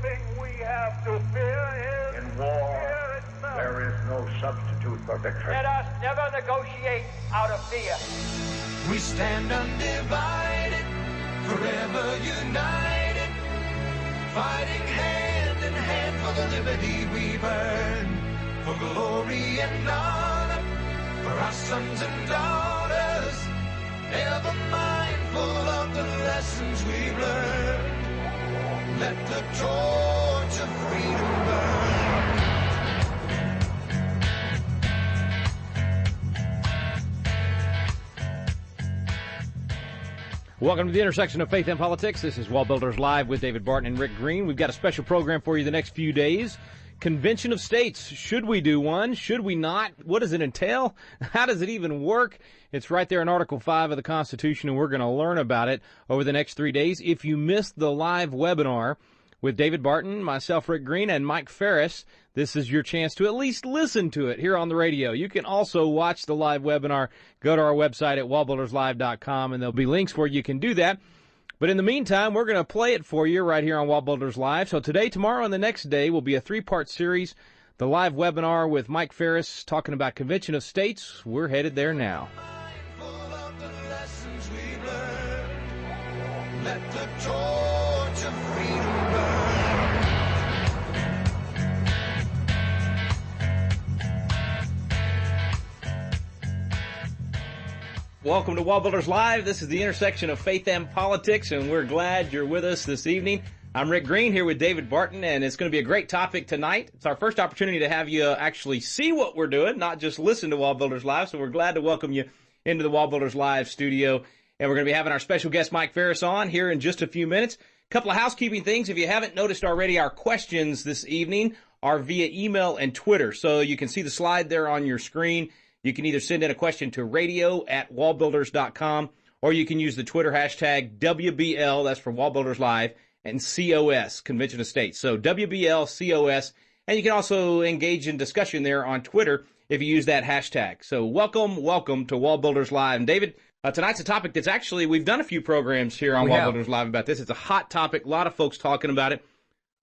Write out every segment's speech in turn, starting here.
thing we have to fear is in war, fear itself. there is no substitute for victory. Let us never negotiate out of fear. We stand undivided, forever united, fighting hand in hand for the liberty we've earned, for glory and honor, for our sons and daughters, ever mindful of the lessons we've learned. Let the torch of freedom burn. Welcome to the intersection of faith and politics. This is WallBuilders Live with David Barton and Rick Green. We've got a special program for you the next few days. Convention of States. Should we do one? Should we not? What does it entail? How does it even work? It's right there in Article 5 of the Constitution, and we're going to learn about it over the next 3 days. If you missed the live webinar with David Barton, myself, Rick Green, and Mike Farris, this is your chance to at least listen to it here on the radio. You can also watch the live webinar. Go to our website at wallbuilderslive.com, and there'll be links where you can do that. But in the meantime, we're going to play it for you right here on WallBuilders Live. So today, tomorrow, and the next day will be a three-part series. The live webinar with Mike Farris talking about Convention of States. We're headed there now. Let the torch of freedom burn. Welcome to WallBuilders Live. This is the intersection of faith and politics, and we're glad you're with us this evening. I'm Rick Green here with David Barton, and it's going to be a great topic tonight. It's our first opportunity to have you actually see what we're doing, not just listen to WallBuilders Live, so we're glad to welcome you into the WallBuilders Live studio. And we're going to be having our special guest, Mike Farris, on here in just a few minutes. A couple of housekeeping things. If you haven't noticed already, our questions this evening are via email and Twitter. So you can see the slide there on your screen. You can either send in a question to radio@wallbuilders.com, or you can use the Twitter hashtag WBL, that's for WallBuilders Live, and COS, Convention of States. So WBL, COS, and you can also engage in discussion there on Twitter if you use that hashtag. So welcome to WallBuilders Live. And David, tonight's a topic that's actually, we've done a few programs here on WallBuilders Live about this. It's a hot topic, a lot of folks talking about it.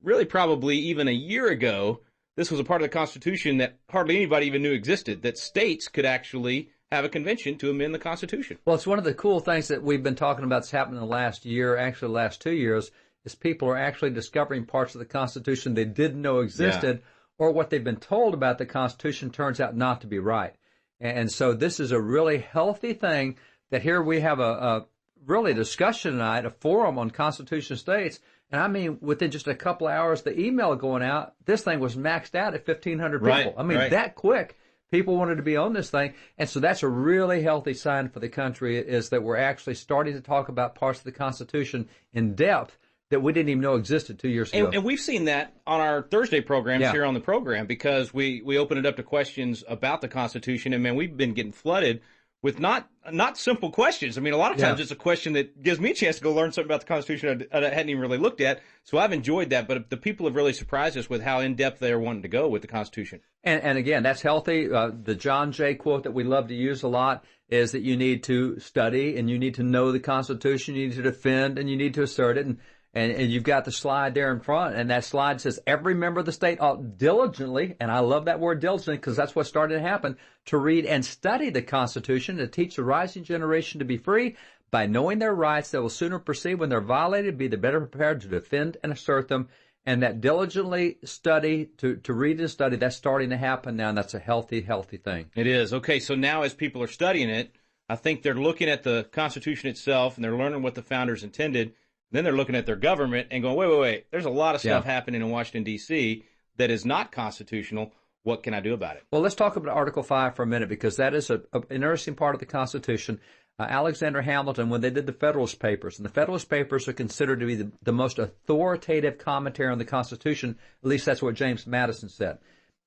Really probably even a year ago, this was a part of the Constitution that hardly anybody even knew existed, that states could actually have a convention to amend the Constitution. Well, it's one of the cool things that we've been talking about that's happened in the last year, actually the last 2 years, is people are actually discovering parts of the Constitution they didn't know existed, or what they've been told about the Constitution turns out not to be right. And so this is a really healthy thing that here we have a really discussion tonight, a forum on Constitution of States. And I mean, within just a couple of hours, the email going out, this thing was maxed out at 1,500 people. Right, I mean, that quick. People wanted to be on this thing. And so that's a really healthy sign for the country, is that we're actually starting to talk about parts of the Constitution in depth that we didn't even know existed 2 years ago. And we've seen that on our Thursday programs here on the program, because we open it up to questions about the Constitution. And, man, we've been getting flooded with not simple questions. I mean, a lot of times it's a question that gives me a chance to go learn something about the Constitution I hadn't even really looked at. So I've enjoyed that. But the people have really surprised us with how in-depth they're wanting to go with the Constitution. And again, that's healthy. The John Jay quote that we love to use a lot is that you need to study and you need to know the Constitution, you need to defend and you need to assert it. And you've got the slide there in front, and that slide says every member of the state ought diligently, and I love that word diligently because that's what started to happen, to read and study the Constitution, to teach the rising generation to be free. By knowing their rights, they will sooner perceive when they're violated, be the better prepared to defend and assert them. And that diligently study, to read and study, that's starting to happen now, and that's a healthy thing. It is. Okay, so now as people are studying it, I think they're looking at the Constitution itself, and they're learning what the founders intended. Then they're looking at their government and going, wait. There's a lot of stuff happening in Washington, D.C. that is not constitutional. What can I do about it? Well, let's talk about Article 5 for a minute, because that is an interesting part of the Constitution. Alexander Hamilton, when they did the Federalist Papers, and the Federalist Papers are considered to be the most authoritative commentary on the Constitution, at least that's what James Madison said.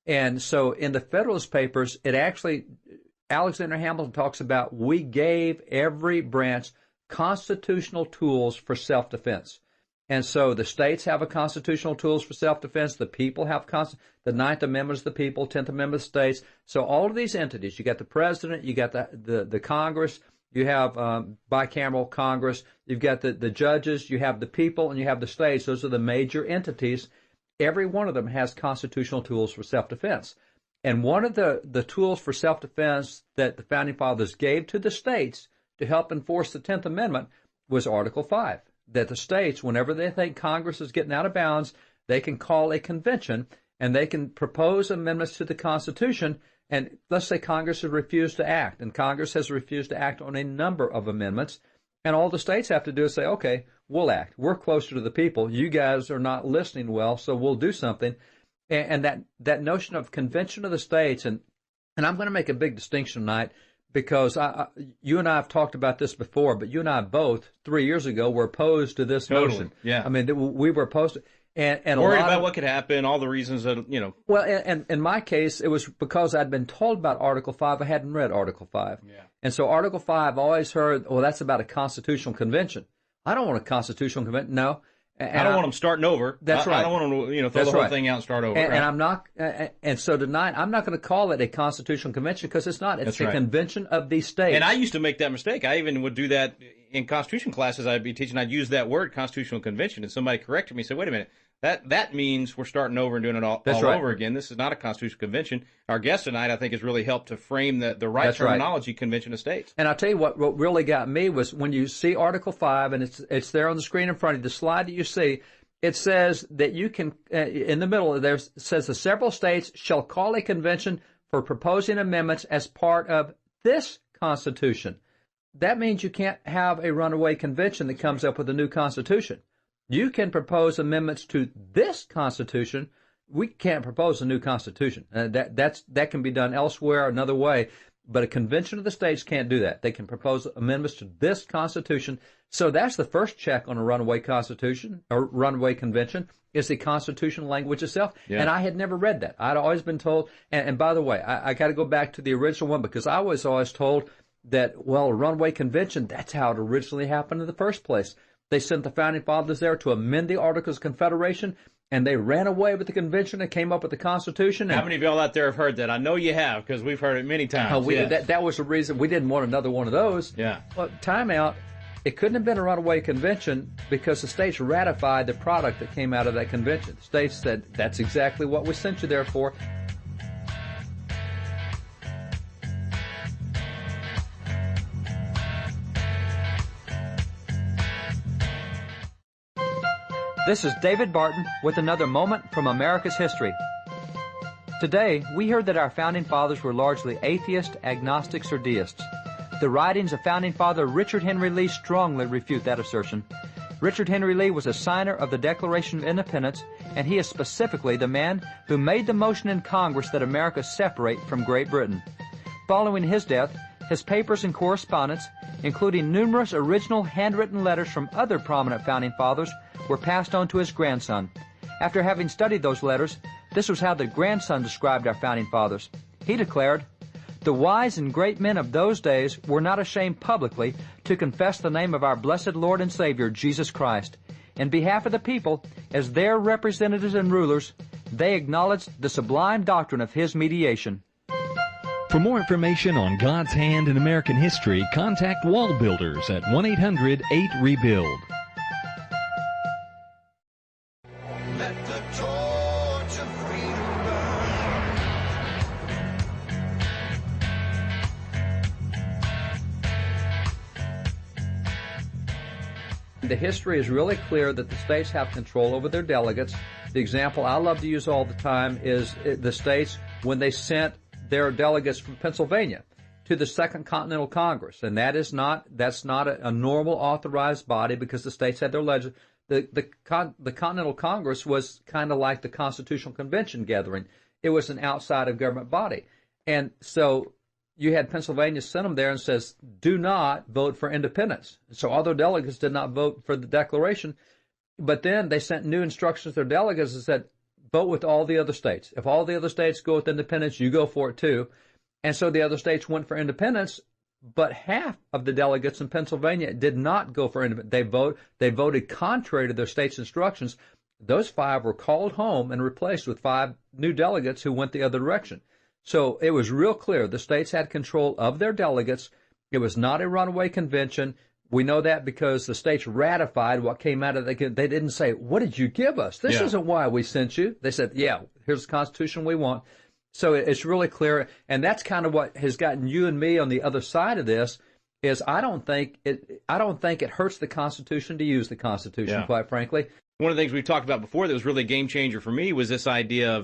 And so in the Federalist Papers, Alexander Hamilton talks about, we gave every branch constitutional tools for self-defense. And so the states have a constitutional tools for self-defense. The people have the Ninth Amendment is the people, 10th Amendment is the states. So all of these entities, you got the president, you got the Congress, you have bicameral Congress, you've got the judges, you have the people, and you have the states. Those are the major entities. Every one of them has constitutional tools for self-defense. And one of the tools for self-defense that the Founding Fathers gave to the states to help enforce the 10th Amendment was Article 5, that the states, whenever they think Congress is getting out of bounds, they can call a convention and they can propose amendments to the Constitution. And let's say Congress has refused to act, and Congress has refused to act on a number of amendments, and all the states have to do is say, okay, we'll act. We're closer to the people. You guys are not listening well, so we'll do something. And that notion of convention of the states, and I'm going to make a big distinction tonight, because you and I have talked about this before, but you and I both 3 years ago were opposed to this notion. Yeah. I mean, we were opposed to, and worried a lot about of, what could happen, all the reasons that, you know. Well, and in my case, it was because I'd been told about Article 5. I hadn't read Article 5. Yeah. And so Article 5, I always heard, well, that's about a constitutional convention. I don't want a constitutional convention. No. And I don't want them starting over. That's right. I don't want them to, throw the whole thing out and start over. And, right? and I'm not. And so tonight, I'm not going to call it a constitutional convention, because it's not. It's a convention of the states. And I used to make that mistake. I even would do that in Constitution classes I'd be teaching. I'd use that word, constitutional convention, and somebody corrected me and said, wait a minute. That means we're starting over and doing it all over again. This is not a constitutional convention. Our guest tonight, I think, has really helped to frame the right terminology, convention of states. And I'll tell you what really got me was when you see Article 5, and it's there on the screen in front of you, the slide that you see, it says that you can, in the middle, there says the several states shall call a convention for proposing amendments as part of this Constitution. That means you can't have a runaway convention that comes up with a new Constitution. You can propose amendments to this Constitution. We can't propose a new Constitution. That can be done elsewhere, another way. But a convention of the states can't do that. They can propose amendments to this Constitution. So that's the first check on a runaway Constitution or runaway convention, is the constitutional language itself. Yeah. And I had never read that. I'd always been told, and by the way, I got to go back to the original one, because I was always told that, well, a runaway convention, that's how it originally happened in the first place. They sent the Founding Fathers there to amend the Articles of Confederation, and they ran away with the convention and came up with the Constitution. How many of y'all out there have heard that? I know you have, because we've heard it many times. That was the reason we didn't want another one of those. Yeah. Well, time out. It couldn't have been a runaway convention, because the states ratified the product that came out of that convention. The states said, that's exactly what we sent you there for. This is David Barton with another moment from America's history. Today, we heard that our Founding Fathers were largely atheists, agnostics, or deists. The writings of Founding Father Richard Henry Lee strongly refute that assertion. Richard Henry Lee was a signer of the Declaration of Independence, and he is specifically the man who made the motion in Congress that America separate from Great Britain. Following his death, his papers and correspondence, including numerous original handwritten letters from other prominent Founding Fathers, were passed on to his grandson. After having studied those letters, this was how the grandson described our Founding Fathers. He declared, "The wise and great men of those days were not ashamed publicly to confess the name of our blessed Lord and Savior, Jesus Christ. In behalf of the people, as their representatives and rulers, they acknowledged the sublime doctrine of His mediation." For more information on God's hand in American history, contact WallBuilders at 1-800-8-REBUILD. Let the torch of freedom burn. The history is really clear that the states have control over their delegates. The example I love to use all the time is the states when they sent their delegates from Pennsylvania to the Second Continental Congress, and that's not a normal authorized body, because the states had their the Continental Congress was kind of like the Constitutional Convention gathering. It was an outside of government body, and so you had Pennsylvania send them there and says, do not vote for independence. So all their delegates did not vote for the Declaration, but then they sent new instructions to their delegates and said, vote with all the other states. If all the other states go with independence, you go for it too. And so the other states went for independence, but half of the delegates in Pennsylvania did not go for independence. They voted contrary to their state's instructions. Those 5 were called home and replaced with 5 new delegates who went the other direction. So it was real clear the states had control of their delegates, It was not a runaway convention. We know that because the states ratified what came out of the. They didn't say, "What did you give us? This isn't why we sent you." They said, "Yeah, here's the Constitution we want." So it's really clear, and that's kind of what has gotten you and me on the other side of this. Is I don't think it hurts the Constitution to use the Constitution, quite frankly. One of the things we've talked about before that was really a game changer for me was this idea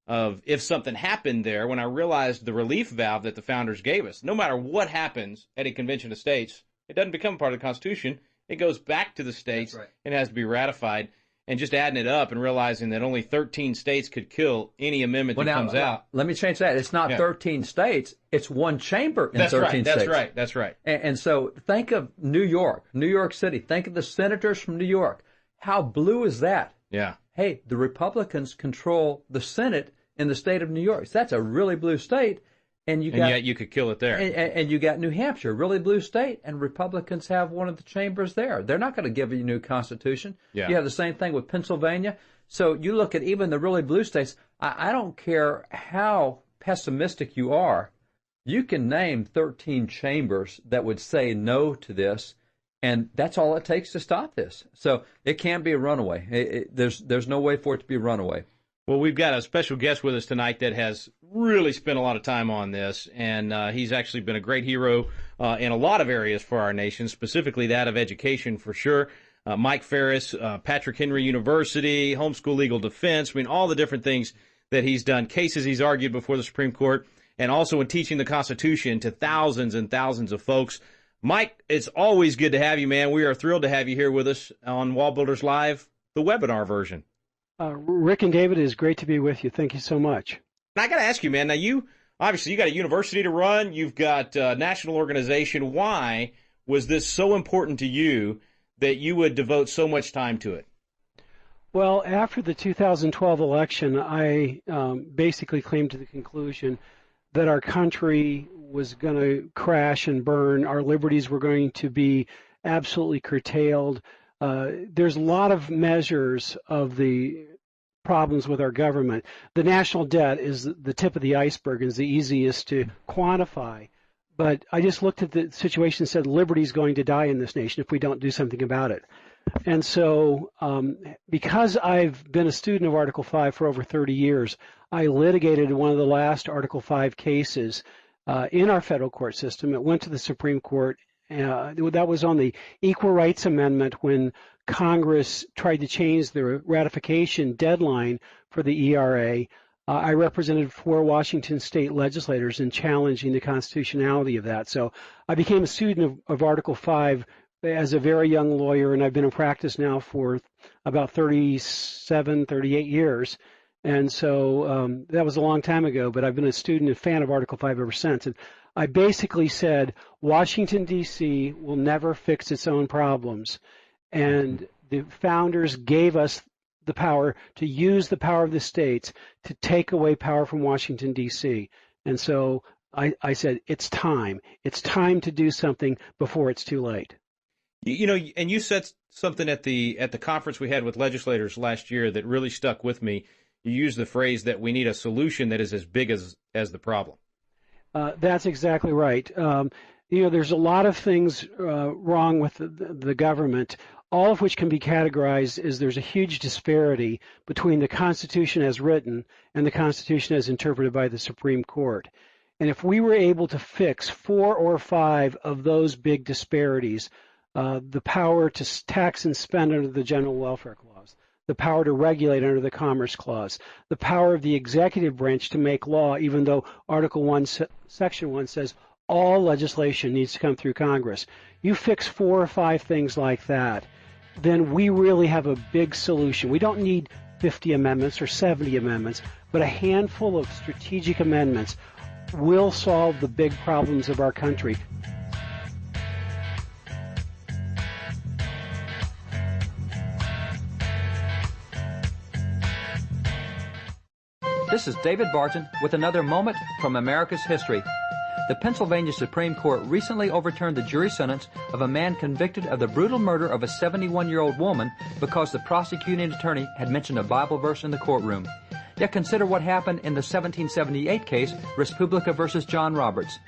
of if something happened there, when I realized the relief valve that the founders gave us. No matter what happens at a convention of states, it doesn't become part of the Constitution. It goes back to the states and has to be ratified. And just adding it up and realizing that only 13 states could kill any amendment that comes out. Let me change that. It's not 13 states. It's one chamber in 13 states. That's right. And so think of New York City. Think of the senators from New York. How blue is that? Yeah. Hey, the Republicans control the Senate in the state of New York. So that's a really blue state. And yet you could kill it there. And you got New Hampshire, really blue state, and Republicans have one of the chambers there. They're not going to give you a new constitution. Yeah. You have the same thing with Pennsylvania. So you look at even the really blue states. I don't care how pessimistic you are. You can name 13 chambers that would say no to this, and that's all it takes to stop this. So it can't be a runaway. There's no way for it to be a runaway. Well, we've got a special guest with us tonight that has really spent a lot of time on this, and he's actually been a great hero in a lot of areas for our nation, specifically that of education for sure. Mike Farris, Patrick Henry University, Homeschool Legal Defense, I mean, all the different things that he's done, cases he's argued before the Supreme Court, and also in teaching the Constitution to thousands and thousands of folks. Mike, it's always good to have you, man. We are thrilled to have you here with us on WallBuilders Live, the webinar version. Rick and David, it is great to be with you. Thank you so much. And I got to ask you, man, now you got a university to run, you've got a national organization. Why was this so important to you that you would devote so much time to it? Well, after the 2012 election, I basically came to the conclusion that our country was going to crash and burn. Our liberties were going to be absolutely curtailed. There's a lot of measures of the problems with our government. The national debt is the tip of the iceberg, is the easiest to quantify. But I just looked at the situation and said, liberty's going to die in this nation if we don't do something about it. And so because I've been a student of Article 5 for over 30 years, I litigated one of the last Article 5 cases in our federal court system. It went to the Supreme Court. That was on the Equal Rights Amendment when Congress tried to change the ratification deadline for the ERA. I represented 4 Washington state legislators in challenging the constitutionality of that. So I became a student of Article 5 as a very young lawyer, and I've been in practice now for about 37, 38 years. And so that was a long time ago, but I've been a student and fan of Article 5 ever since. And I basically said Washington, D.C. will never fix its own problems. And the founders gave us the power to use the power of the states to take away power from Washington, D.C. And so I said, it's time. It's time to do something before it's too late. You know, and you said something at the conference we had with legislators last year that really stuck with me. You used the phrase that we need a solution that is as big as the problem. That's exactly right. You know, there's a lot of things wrong with the government, all of which can be categorized as there's a huge disparity between the Constitution as written and the Constitution as interpreted by the Supreme Court. And if we were able to fix 4 or 5 of those big disparities, the power to tax and spend under the General Welfare Clause, the power to regulate under the Commerce Clause, the power of the executive branch to make law, even though Article 1, Section 1 says all legislation needs to come through Congress. You fix 4 or 5 things like that, then we really have a big solution. We don't need 50 amendments or 70 amendments, but a handful of strategic amendments will solve the big problems of our country. This is David Barton with another moment from America's history. The Pennsylvania Supreme Court recently overturned the jury sentence of a man convicted of the brutal murder of a 71-year-old woman because the prosecuting attorney had mentioned a Bible verse in the courtroom. Yet consider what happened in the 1778 case, Respublica versus John Roberts.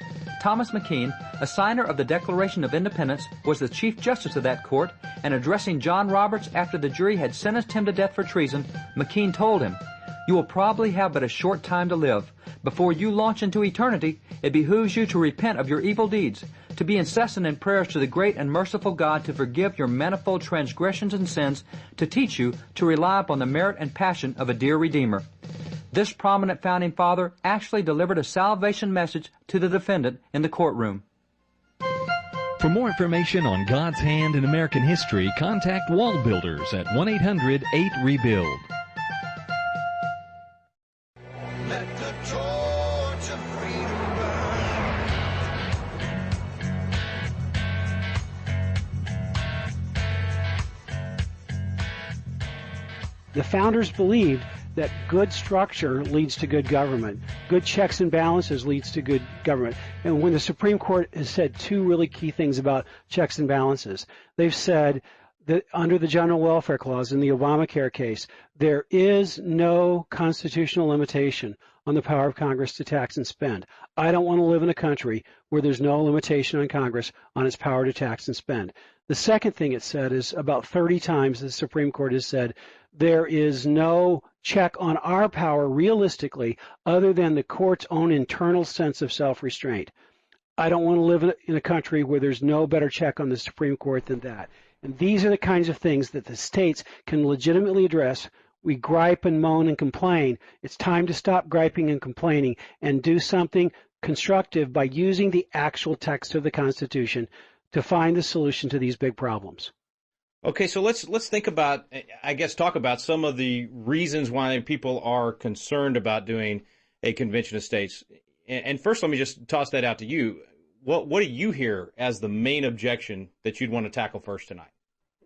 Thomas McKean, a signer of the Declaration of Independence, was the Chief Justice of that court, and addressing John Roberts after the jury had sentenced him to death for treason, McKean told him, "You will probably have but a short time to live. Before you launch into eternity, it behooves you to repent of your evil deeds, to be incessant in prayers to the great and merciful God to forgive your manifold transgressions and sins, to teach you to rely upon the merit and passion of a dear Redeemer." This prominent founding father actually delivered a salvation message to the defendant in the courtroom. For more information on God's hand in American history, contact WallBuilders at 1-800-8-REBUILD. Let the torch of freedom burn. The founders believed that good structure leads to good government. Good checks and balances leads to good government. And when the Supreme Court has said two really key things about checks and balances, they've said that under the General Welfare Clause in the Obamacare case, there is no constitutional limitation on the power of Congress to tax and spend. I don't want to live in a country where there's no limitation on Congress on its power to tax and spend. The second thing it said is about 30 times the Supreme Court has said there is no check on our power realistically other than the court's own internal sense of self-restraint. I don't want to live in a country where there's no better check on the Supreme Court than that. And these are the kinds of things that the states can legitimately address. We gripe and moan and complain. It's time to stop griping and complaining and do something constructive by using the actual text of the Constitution to find the solution to these big problems. Okay, so let's think about, I guess, talk about some of the reasons why people are concerned about doing a convention of states. And first, let me just toss that out to you. What do you hear as the main objection that you'd want to tackle first tonight?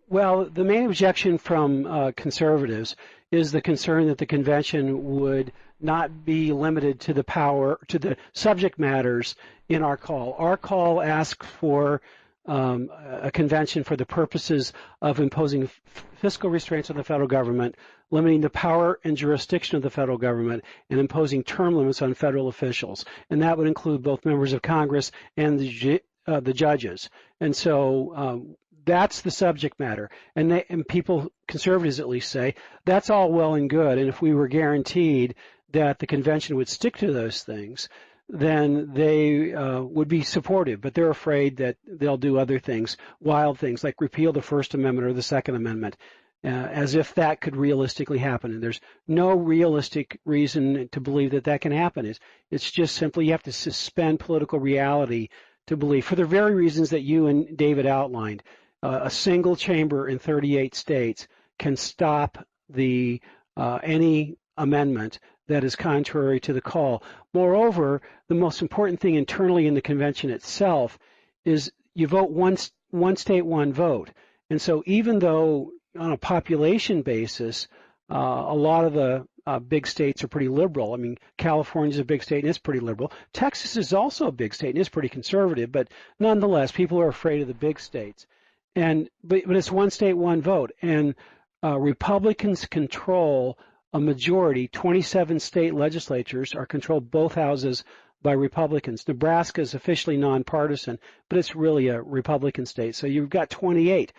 Well, the main objection from conservatives is the concern that the convention would not be limited to the power, to the subject matters in our call. Our call asks for a convention for the purposes of imposing fiscal restraints on the federal government, limiting the power and jurisdiction of the federal government, and imposing term limits on federal officials. And that would include both members of Congress and the judges. And so that's the subject matter. And people, conservatives at least, say that's all well and good. And if we were guaranteed that the convention would stick to those things, then they would be supportive, but they're afraid that they'll do other things, wild things, like repeal the First Amendment or the Second Amendment, as if that could realistically happen. And there's no realistic reason to believe that that can happen. It's just simply you have to suspend political reality to believe, for the very reasons that you and David outlined. A single chamber in 38 states can stop any amendment that is contrary to the call. Moreover, the most important thing internally in the convention itself is you vote one state, one vote. And so even though on a population basis, a lot of the big states are pretty liberal. I mean, California is a big state and it's pretty liberal. Texas is also a big state and it's pretty conservative, but nonetheless, people are afraid of the big states. But it's one state, one vote. And Republicans control a majority. 27 state legislatures are controlled, both houses, by Republicans. Nebraska is officially nonpartisan, but it's really a Republican state. So you've got 28.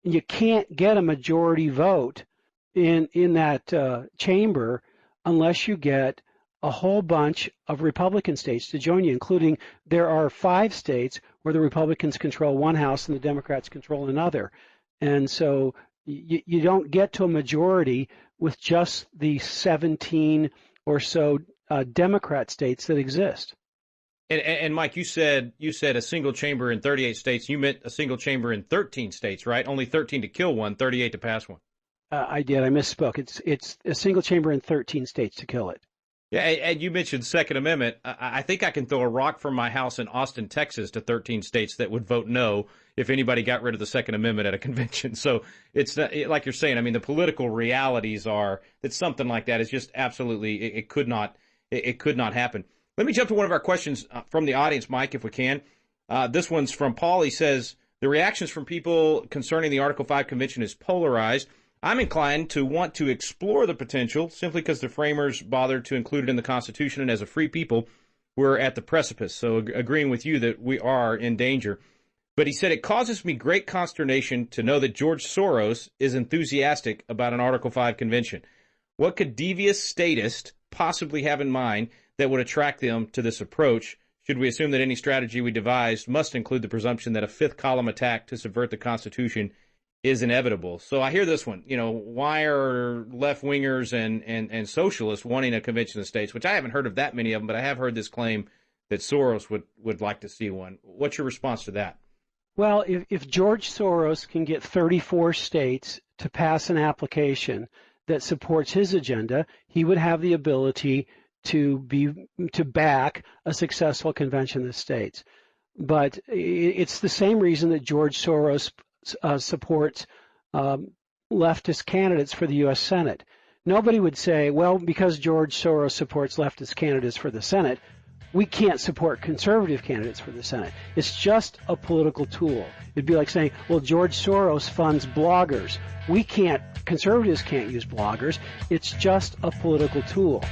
And you can't get a majority vote in that chamber unless you get a whole bunch of Republican states to join you, including there are 5 states where the Republicans control one house and the Democrats control another. And so you don't get to a majority with just the 17 or so Democrat states that exist. And Mike, you said a single chamber in 38 states. You meant a single chamber in 13 states, right? Only 13 to kill one, 38 to pass one. I did. I misspoke. It's a single chamber in 13 states to kill it. Yeah, and you mentioned Second Amendment. I think I can throw a rock from my house in Austin, Texas, to 13 states that would vote no if anybody got rid of the Second Amendment at a convention. So it's like you're saying. I mean, the political realities are that something like that is just absolutely it could not happen. Let me jump to one of our questions from the audience, Mike, if we can. This one's from Paul. He says the reactions from people concerning the Article 5 convention is polarized. I'm inclined to want to explore the potential simply because the framers bothered to include it in the Constitution, and as a free people, we're at the precipice. So agreeing with you that we are in danger. But he said, it causes me great consternation to know that George Soros is enthusiastic about an Article 5 convention. What could devious statists possibly have in mind that would attract them to this approach? Should we assume that any strategy we devised must include the presumption that a fifth column attack to subvert the Constitution is inevitable? So I hear this one, why are left-wingers and socialists wanting a convention of states, which I haven't heard of that many of them, but I have heard this claim that Soros would like to see one. What's your response to that? Well, if George Soros can get 34 states to pass an application that supports his agenda, he would have the ability to back a successful convention of the states. But it's the same reason that George Soros supports leftist candidates for the U.S. Senate. Nobody would say, well, because George Soros supports leftist candidates for the Senate, we can't support conservative candidates for the Senate. It's just a political tool. It'd be like saying, well, George Soros funds bloggers. Conservatives can't use bloggers. It's just a political tool.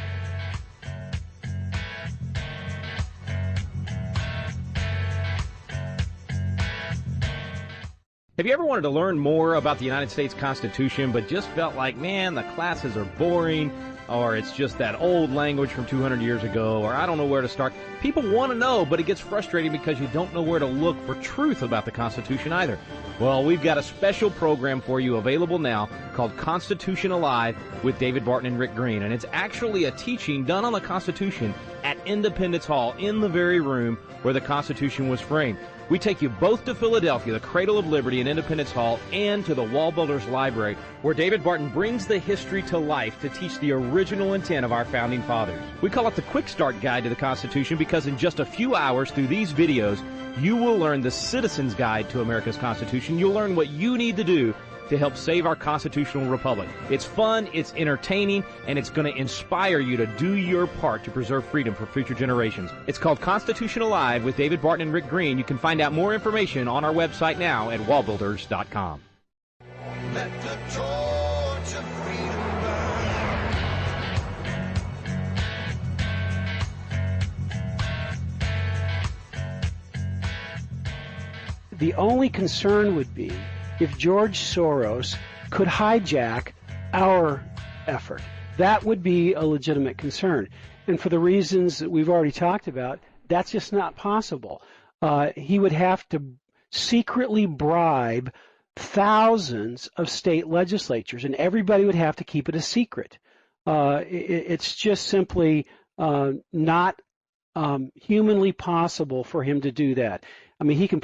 Have you ever wanted to learn more about the United States Constitution, but just felt like, man, the classes are boring, or it's just that old language from 200 years ago, or I don't know where to start? People want to know, but it gets frustrating because you don't know where to look for truth about the Constitution either. Well, we've got a special program for you available now called Constitution Alive with David Barton and Rick Green, and it's actually a teaching done on the Constitution at Independence Hall in the very room where the Constitution was framed. We take you both to Philadelphia, the cradle of liberty in Independence Hall, and to the WallBuilders Library, where David Barton brings the history to life to teach the original intent of our founding fathers. We call it the Quick Start Guide to the Constitution because in just a few hours through these videos, you will learn the Citizen's Guide to America's Constitution. You'll learn what you need to do to help save our constitutional republic. It's fun, it's entertaining, and it's going to inspire you to do your part to preserve freedom for future generations. It's called Constitution Alive with David Barton and Rick Green. You can find out more information on our website now at wallbuilders.com. Let the torch of freedom burn. The only concern would be if George Soros could hijack our effort. That would be a legitimate concern. And for the reasons that we've already talked about, that's just not possible. He would have to secretly bribe thousands of state legislatures, and everybody would have to keep it a secret. It's just simply not humanly possible for him to do that. I mean, he can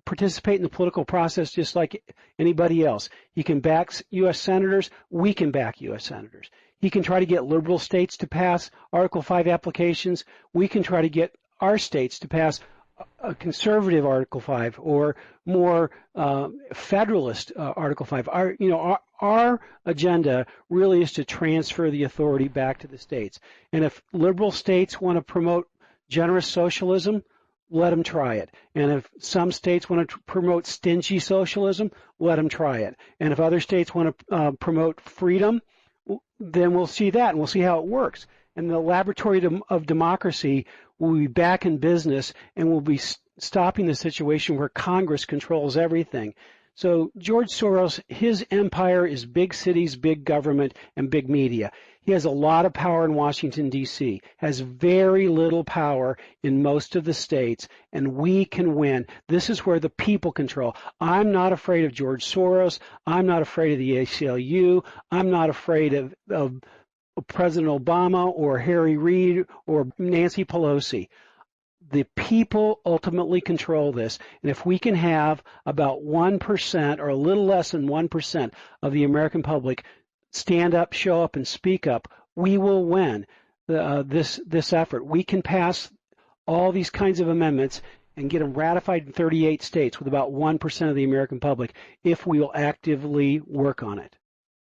participate in the political process just like anybody else. He can back U.S. senators. We can back U.S. senators. He can try to get liberal states to pass Article 5 applications. We can try to get our states to pass a conservative Article 5 or more federalist Article 5. Our agenda really is to transfer the authority back to the states. And if liberal states want to promote generous socialism, let them try it. And if some states want to promote stingy socialism, let them try it. And if other states want to promote freedom, then we'll see that, and we'll see how it works. And the laboratory of democracy will be back in business, and will be stopping the situation where Congress controls everything. So George Soros, his empire is big cities, big government, and big media. He has a lot of power in Washington, D.C., has very little power in most of the states, and we can win. This is where the people control. I'm not afraid of George Soros. I'm not afraid of the ACLU. I'm not afraid of President Obama or Harry Reid or Nancy Pelosi. The people ultimately control this, and if we can have about 1% or a little less than 1% of the American public stand up, show up, and speak up, we will win this effort. We can pass all these kinds of amendments and get them ratified in 38 states with about 1% of the American public if we will actively work on it.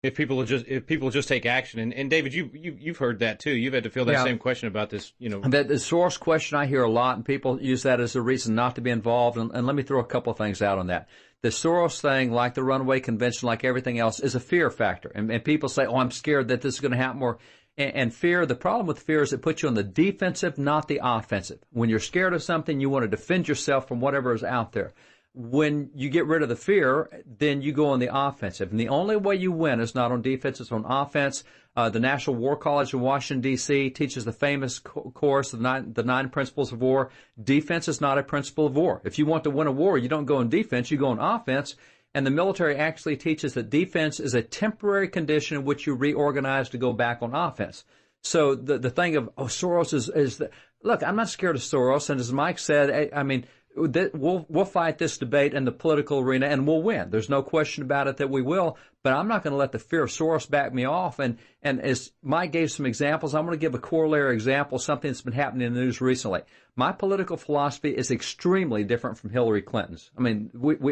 If people will just take action, and David, you've heard that too. You've had to feel that same question about this, That the source question I hear a lot, and people use that as a reason not to be involved. And let me throw a couple of things out on that. The Soros thing, like the Runaway Convention, like everything else, is a fear factor. And people say, "Oh, I'm scared that this is going to happen more." And fear, the problem with fear is it puts you on the defensive, not the offensive. When you're scared of something, you want to defend yourself from whatever is out there. When you get rid of the fear, then you go on the offensive. And the only way you win is not on defense, it's on offense. The National War College in Washington, D.C. teaches the famous course, the nine principles of war. Defense is not a principle of war. If you want to win a war, you don't go on defense, you go on offense. And the military actually teaches that defense is a temporary condition in which you reorganize to go back on offense. So the thing of, Soros is look, I'm not scared of Soros. And as Mike said, I mean, we'll fight this debate in the political arena and we'll win. There's no question about it that we will. But I'm not going to let the fear of Soros back me off. And as Mike gave some examples, I'm going to give a corollary example, something that's been happening in the news recently. My political philosophy is extremely different from Hillary Clinton's. I mean,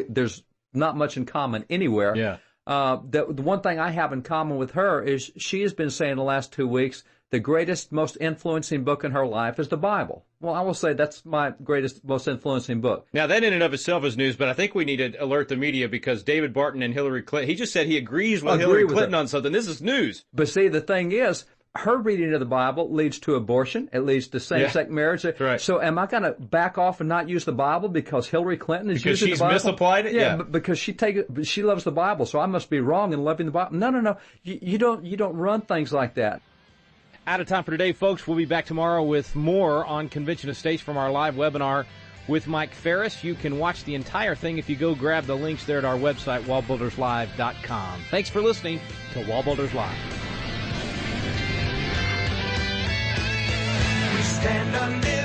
there's not much in common anywhere. Yeah. The one thing I have in common with her is she has been saying the last 2 weeks the greatest, most influencing book in her life is the Bible. Well, I will say that's my greatest, most influencing book. Now, that in and of itself is news, but I think we need to alert the media because David Barton and Hillary Clinton, he just said he agrees with Hillary Clinton on something. This is news. But see, the thing is, her reading of the Bible leads to abortion. It leads to same-sex marriage. Right. So am I going to back off and not use the Bible because Hillary Clinton is using the Bible? Because she's misapplied it? Yeah, because she loves the Bible, so I must be wrong in loving the Bible. No. You don't run things like that. Out of time for today, folks. We'll be back tomorrow with more on Convention of States from our live webinar with Mike Farris. You can watch the entire thing if you go grab the links there at our website, wallbuilderslive.com. Thanks for listening to WallBuilders Live. We stand under